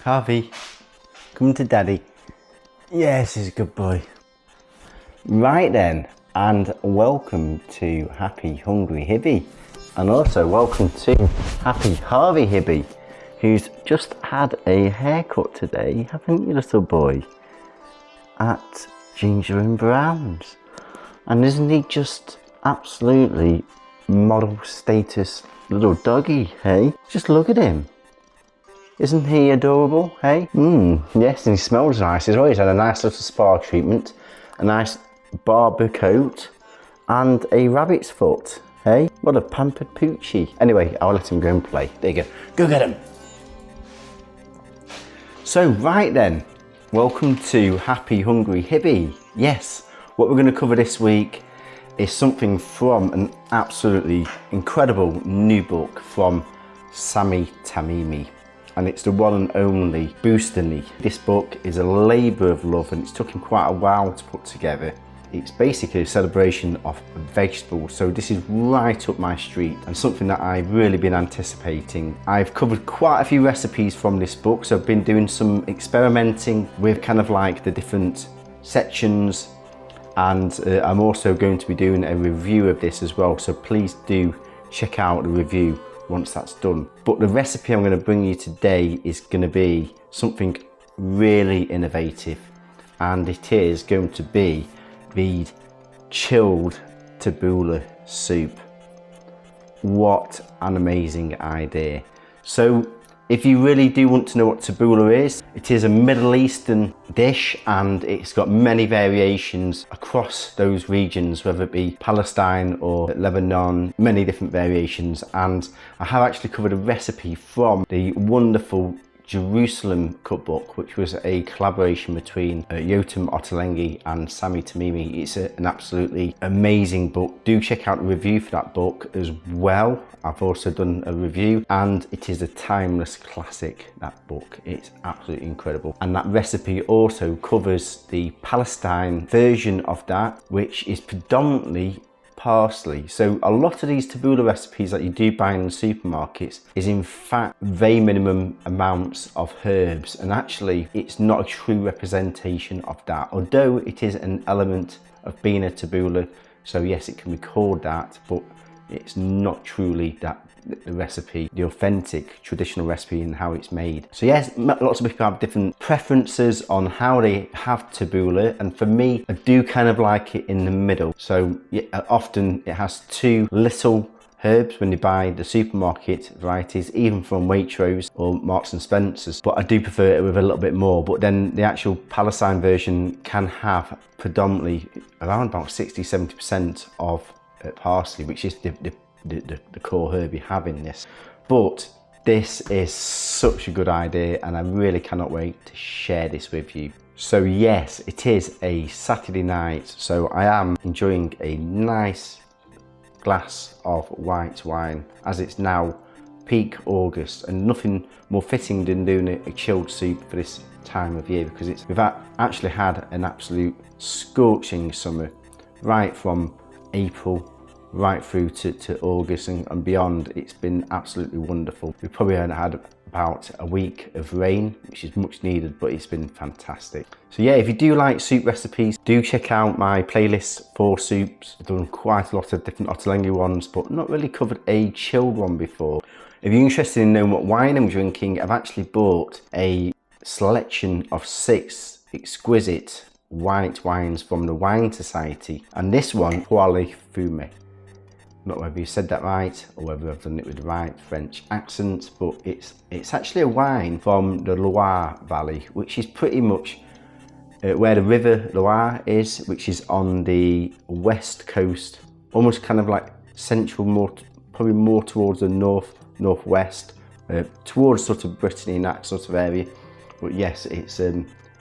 Harvey, come to daddy. Yes, he's a good boy. Right then, and welcome to Happy Hungry Hibby, and also welcome to Happy Harvey Hibby, who's just had a haircut today, haven't you, little boy? At Ginger and Brown's. And isn't he just absolutely model status little doggy, hey? Just look at him. Isn't he adorable, hey? Yes, and he smells nice as well. He's had a nice little spa treatment, a nice barber coat, and a rabbit's foot, hey? What a pampered poochie. Anyway, I'll let him go and play. There you go. Go get him. So, right then, welcome to Happy Hungry Hibby. Yes, what we're going to cover this week is something from an absolutely incredible new book from Sami Tamimi. And it's the one and only Boustany. This book is a labour of love, and it's took him quite a while to put together. It's basically a celebration of vegetables, so this is right up my street and something that I've really been anticipating. I've covered quite a few recipes from this book, so I've been doing some experimenting with kind of like the different sections, and I'm also going to be doing a review of this as well, so please do check out the review once that's done. But the recipe I'm going to bring you today is going to be something really innovative, and it is going to be the Chilled Tabbouleh Soup. What an amazing idea. So if you really do want to know what tabbouleh is, it is a Middle Eastern dish, and it's got many variations across those regions, whether it be Palestine or Lebanon, many different variations. And I have actually covered a recipe from the wonderful Jerusalem cookbook, which was a collaboration between Yotam Ottolenghi and Sami Tamimi. It's an absolutely amazing book. Do check out the review for that book as well. I've also done a review, and it is a timeless classic, that book. It's absolutely incredible. And that recipe also covers the Palestine version of that, which is predominantly parsley. So a lot of these tabbouleh recipes that you do buy in the supermarkets is in fact very minimum amounts of herbs, and actually it's not a true representation of that, although it is an element of being a tabbouleh. So yes, it can be called that, but it's not truly that, the recipe, the authentic traditional recipe and how it's made. So yes, lots of people have different preferences on how they have tabbouleh, and for me, I do kind of like it in the middle. So yeah, often it has too little herbs when you buy the supermarket varieties, even from Waitrose or Marks and Spencer's, but I do prefer it with a little bit more. But then the actual Palestine version can have predominantly around about 60-70% of parsley, which is the core herb you have in this. But this is such a good idea, and I really cannot wait to share this with you. So yes, it is a Saturday night, so I am enjoying a nice glass of white wine, as it's now peak August, and nothing more fitting than doing a chilled soup for this time of year, because we've actually had an absolute scorching summer, right from April right through to August and beyond. It's been absolutely wonderful. We've probably only had about a week of rain, which is much needed, but it's been fantastic. So yeah, if you do like soup recipes, do check out my playlist for soups. I've done quite a lot of different Ottolenghi ones, but not really covered a chilled one before. If you're interested in knowing what wine I'm drinking, I've actually bought a selection of 6 exquisite white wines from the Wine Society, and this one, Poirly Fumé. Not whether you said that right or whether I've done it with the right French accent, but it's actually a wine from the Loire Valley, which is pretty much where the River Loire is, which is on the west coast, almost kind of like central, probably more towards the northwest, towards sort of Brittany and that sort of area. But yes, it's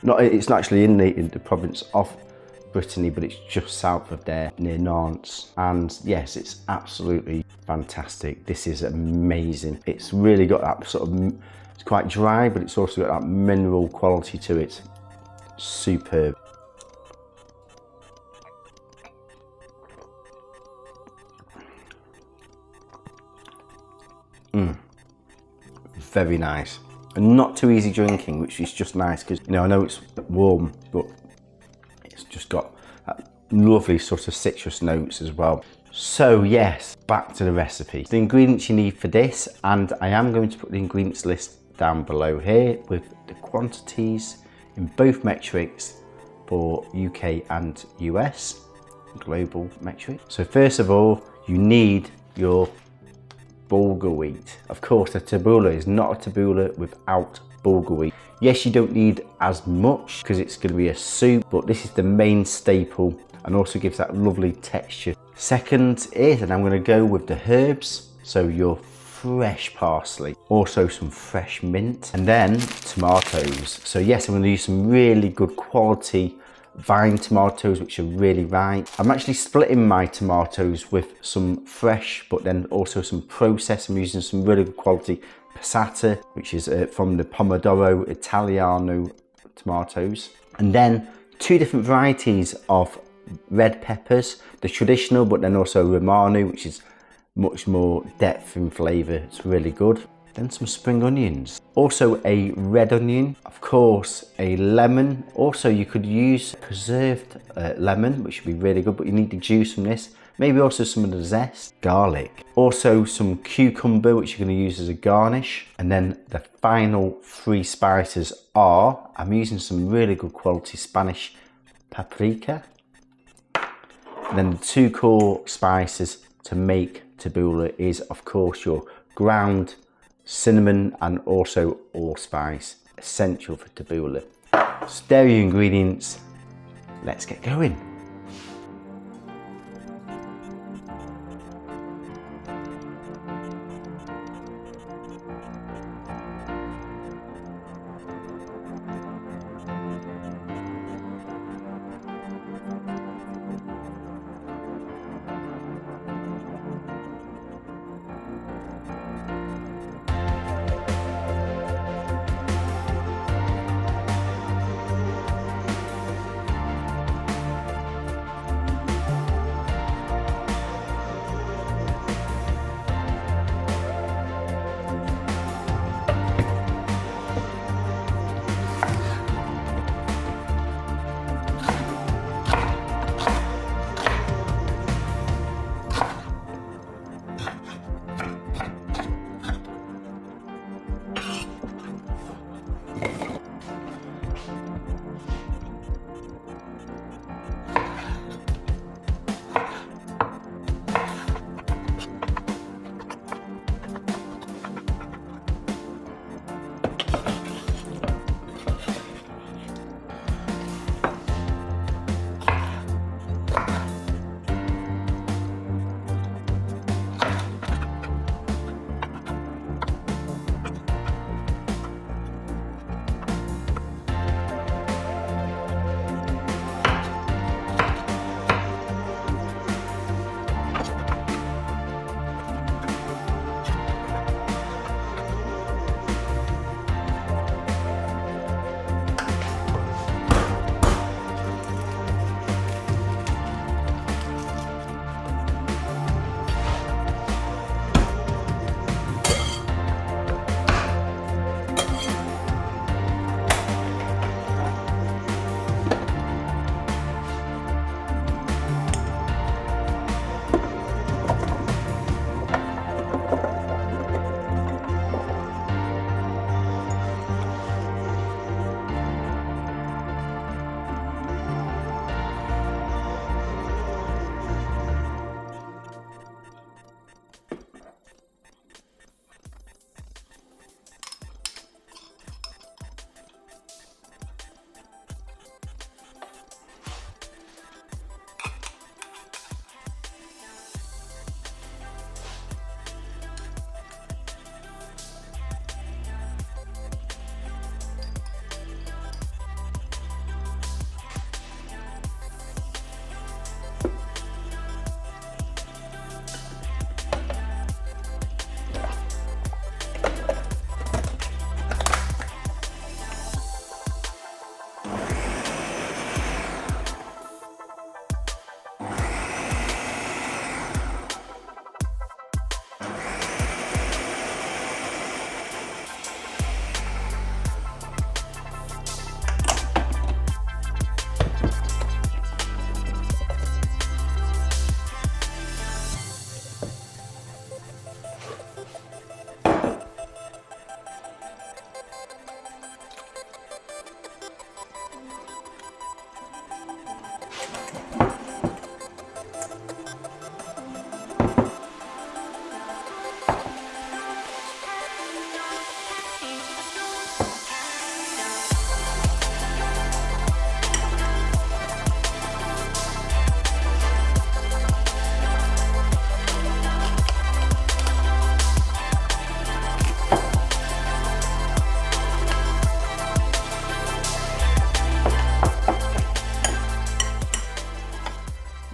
not actually in the province of Brittany, but it's just south of there near Nantes. And yes, it's absolutely fantastic. This is amazing. It's really got that sort of, it's quite dry, but it's also got that mineral quality to it. Superb. Very nice. and not too easy drinking, which is just nice because, you know, I know it's warm, but it's just got that lovely sort of citrus notes as well. So yes, back to the recipe. The ingredients you need for this, and I am going to put the ingredients list down below here with the quantities in both metrics for UK and US, global metric. So first of all, you need your bulgur wheat. Of course, the tabbouleh is not a tabbouleh without bulgur wheat. Yes, you don't need as much because it's going to be a soup, but this is the main staple and also gives that lovely texture. Second is, and I'm going to go with the herbs, so your fresh parsley, also some fresh mint, and then tomatoes. So yes, I'm going to use some really good quality vine tomatoes, which are really ripe. I'm actually splitting my tomatoes with some fresh, but then also some processed. I'm using some really good quality passata, which is from the Pomodoro Italiano tomatoes. And then 2 different varieties of red peppers, the traditional, but then also Romano, which is much more depth in flavour. It's really good. Then some spring onions, also a red onion, of course a lemon. Also you could use preserved lemon, which would be really good, but you need the juice from this. Maybe also some of the zest. Garlic, also some cucumber, which you're going to use as a garnish. And then the final 3 spices are, I'm using some really good quality Spanish paprika. And then the 2 core spices to make tabbouleh is, of course, your ground cinnamon and also allspice, essential for tabbouleh. So there are your ingredients. Let's get going.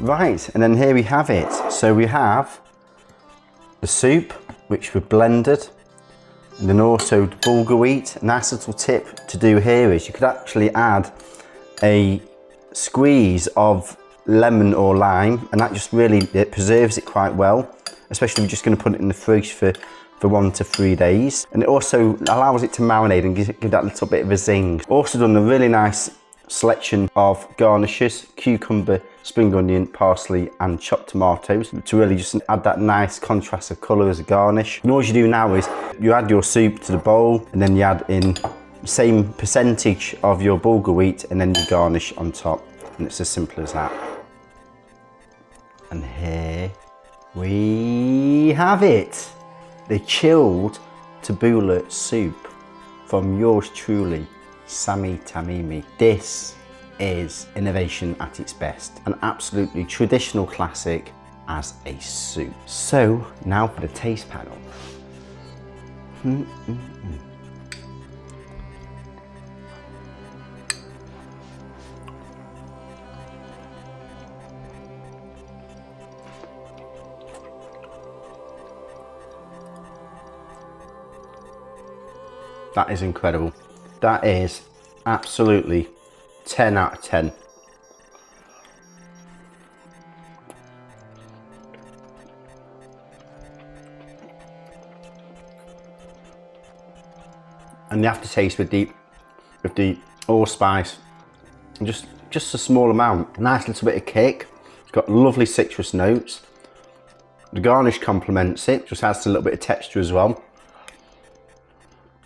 Right, and then here we have it. So we have the soup, which we've blended, and then also the bulgur wheat. A nice little tip to do here is you could actually add a squeeze of lemon or lime, and that just really, it preserves it quite well, especially if you're just going to put it in the fridge for 1 to 3 days. And it also allows it to marinate and give that little bit of a zing. Also done a really nice selection of garnishes: cucumber, spring onion, parsley and chopped tomatoes, to really just add that nice contrast of colour as a garnish. And all you do now is you add your soup to the bowl, and then you add in the same percentage of your bulgur wheat, and then you garnish on top, and it's as simple as that. And here we have it, the chilled tabbouleh soup from yours truly, Sami Tamimi. This is innovation at its best, an absolutely traditional classic as a soup. So now for the taste panel. That is incredible. That is absolutely 10 out of 10. And the aftertaste with the allspice, just a small amount. A nice little bit of kick. It's got lovely citrus notes. The garnish complements it, just adds a little bit of texture as well.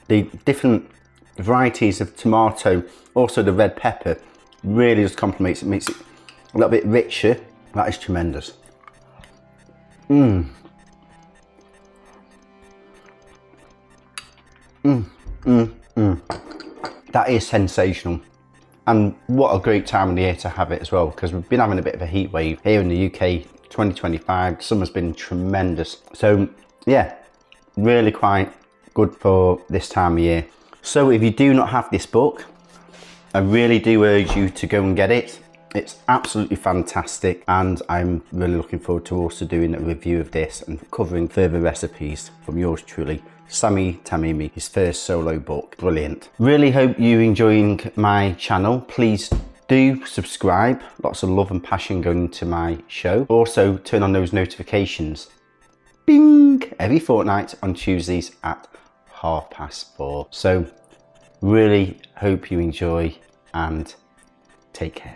The different varieties of tomato, also the red pepper, really just complements it, makes it a little bit richer. That is tremendous. That is sensational. And what a great time of the year to have it as well, because we've been having a bit of a heat wave here in the UK. 2025, summer's been tremendous. So yeah, really quite good for this time of year. So if you do not have this book, I really do urge you to go and get it. It's absolutely fantastic, and I'm really looking forward to also doing a review of this and covering further recipes from yours truly, Sami Tamimi, his first solo book. Brilliant. Really hope you're enjoying my channel. Please do subscribe. Lots of love and passion going into my show. Also turn on those notifications. Bing! Every fortnight on Tuesdays at 4:30. So really hope you enjoy, and take care.